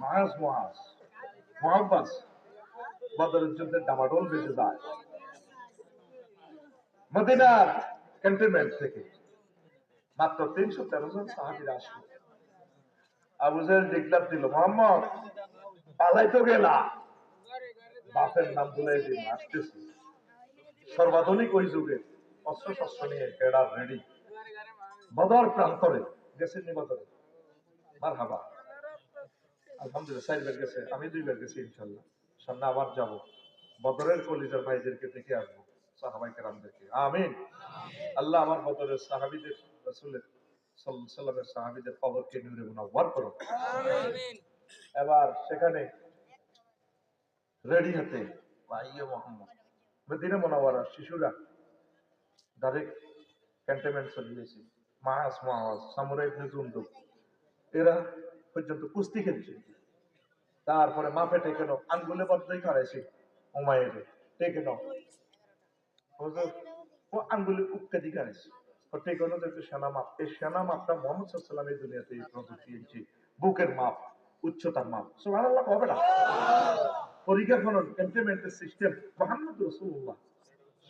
মাস মাস মোহাম্মদ বদরের যুদ্ধে ডামাডোল বেঁচে যায় মদিনার ক্যান্টনমেন্ট থেকে মাত্র 313 জন সাহাবীরা আসলো। আবু জাহেল ডিক্লার দিল, মোহাম্মদ পালাই তো গেলা, বাপের নাম ভুলে দিন, আসতেছি। সর্বাধুনিক ওই যুগে অস্ত্র শস্ত্র নিয়ে ফেরার রেডি। বদর প্রান্তরে গেছেন নি বদরে? মারহাবা, আলহামদুলিল্লাহ 4 বার গেছে, আমি 2 বার গেছি ইনশাআল্লাহ, সামনে আবার যাব। বদরের কলিজার ভাইদেরকে দেখে আসবো, সাহাবায়ে কেরামদেরকে। আমিন। আল্লাহ আমার বদরের সাহাবীদের, রাসূলের সাল্লাল্লাহু আলাইহি ওয়াসাল্লামের সাহাবীদের কবরকে নূরে মুনাওয়ার করো। আমিন। এবার সেখানে রেডি হতে ভাইয়া মোহাম্মদ মদিনা মুনাওয়ারার শিশুরা ডাইরেক্ট ক্যান্টনমেন্ট চলে গেছে। মাস মাস সামুরাই ইবনে জুনদুব এরা পর্যন্ত কুস্তি খেলছে। তারপরে মাপে টেকে নাও, আঙ্গুলে বদ্ধই করাইছে উমাইরে, টেকে নাও হুজুর, ও আঙ্গুলে উক্কা দিয়ে করাইছে। ও টেকে নাও দেখো সেনা মাপ, এই সেনা মাপটা মুহাম্মদ সাল্লাল্লাহু আলাইহি ওয়াসাল্লামের দুনিয়াতে প্রযুক্তি এনেছে, বুকের মাপ, উচ্চতার মাপ। সুবহানাল্লাহ হবে না? পরীক্ষা ফলন ক্যান্টনমেন্টের সিস্টেম মুহাম্মদ রাসূলুল্লাহ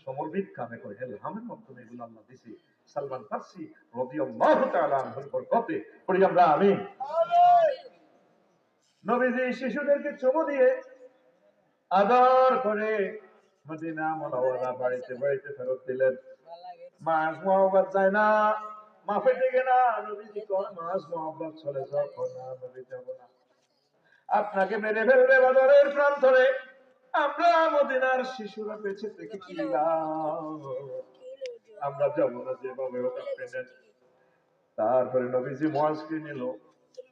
সমরবিদ কামে করে হেলহামের মাধ্যমে এগুলো আল্লাহ দিয়েছে। সালমান ফারসি রাদিয়াল্লাহু তাআলা আনহুর বরকতে পড়ি আমরা আমিন। নবীজি শিশুদেরকে চুমু দিয়ে আদর করে মদিনা মুনাওয়ারা বাড়িতে বাড়িতে ফেরত দিলেন। মাস মোহাম্মদ যায় না, মাফে টেকে না। নবীজি কোন মাস মোহাম্মদ চলে যাও, না নবী যাব না, আপনাকে মেরে ফেলবে বদরের প্রান্তরে, আমরা মদিনার শিশুরা বেঁচে থেকে কি লাভ, আমরা যাবো না, যেভাবে হোক আপনি নেন। তারপরে নবীজি মুয়াজকে নিল,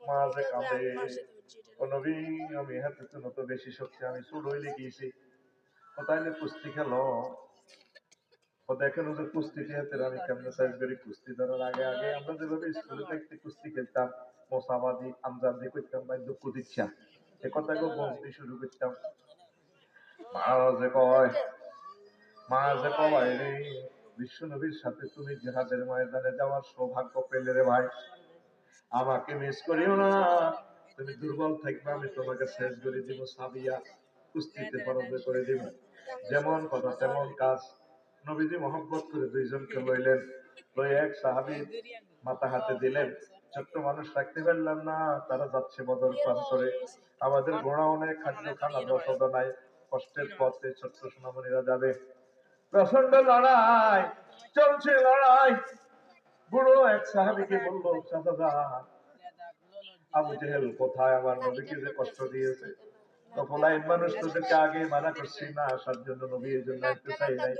মুয়াজে কাঁদে, ও নবী আমি হাতে তো নত বেশি শক্তি, আমি চুল হইলে গিয়েছি। ও তাইলে কুস্তি খেলো, ও দেখেন ওদের কুস্তিতে হাতে আমি কেমনে সাইজ করি। কুস্তি ধরার আগে আগে আমরা যেভাবে স্কুলে থাকতে কুস্তি খেলতাম, মোসাবাদি আমজাদি করতাম, বা দুঃখ দিচ্ছা এ কথাকে বলতে শুরু করতাম। মাঝে কয়, মাঝে কয় রে, বিশ্ব নবীর সাথে তুমি জিহাদের ময়দানে যাওয়ার সৌভাগ্য পেলে রে ভাই, আমাকে মিস করিও না, তুমি দুর্বল থাকবে, আমি তোমাকে শেষ করে দিব, সাবিয়া কুস্তিতে পরাজয় করে দিব। যেমন কথা তেমন কাজ। নবীজি মহব্বত করে দুইজনকে লইলেন, লই এক সাহাবী মাথা হাতে দিলেন। ছোট্ট মানুষ রাখতে পারলাম না, তারা যাচ্ছে বদর প্রান্তরে, আমাদের ঘোড়া অনেক, খাদ্য খানা রসদ নাই, কষ্টের পথে ছোট্ট সোনামণিরা যাবে। প্রচন্ড লড়াই চলছে, লড়াই। বুড়ো এক সাহাবীকে বলল, চাচা আবু জেহেল কোথায়, আমার নবীকে যে কষ্ট দিয়েছে, তো ফলাইন মানুষ তোদেরকে আগে মানা করছি না আসার জন্য, নবী এই জন্য আসতে চাই নাই।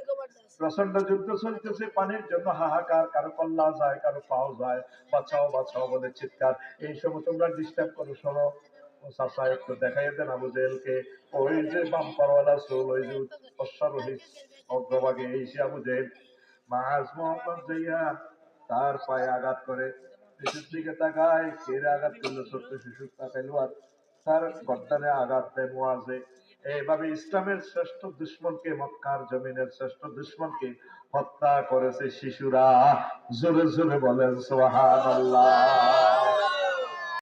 প্রচন্ড যুদ্ধ চলতেছে, পানির জন্য হাহাকার, কারো কল্লা যায়, কারো পাও যায়, বাঁচাও বাঁচাও বলে চিৎকার। এই সময় তোমরা ডিস্টার্ব করো, শোনো চাচা একটু দেখাই দেন আবু জেহেলকে, ওই যে বাম্পারওয়ালা চুল, ওই যে অশ্বারোহী অগ্রভাগে, এই সে আবু জেহেল। মাস মোহাম্মদ যাইয়া তার পায়ে আঘাত করে, শিশুর দিকে তাকায়, কেড়ে আঘাত করলো, ছোট্ট শিশু তাকাইলো, আর তার গর্দানে আঘাত দেয় মুয়াজে। এইভাবে ইসলামের শ্রেষ্ঠ দুশ্মনকে, মক্কার জমিনের শ্রেষ্ঠ দুশ্মনকে হত্যা করেছে শিশুরা। জোরে জোরে বলেন সুবহানাল্লাহ।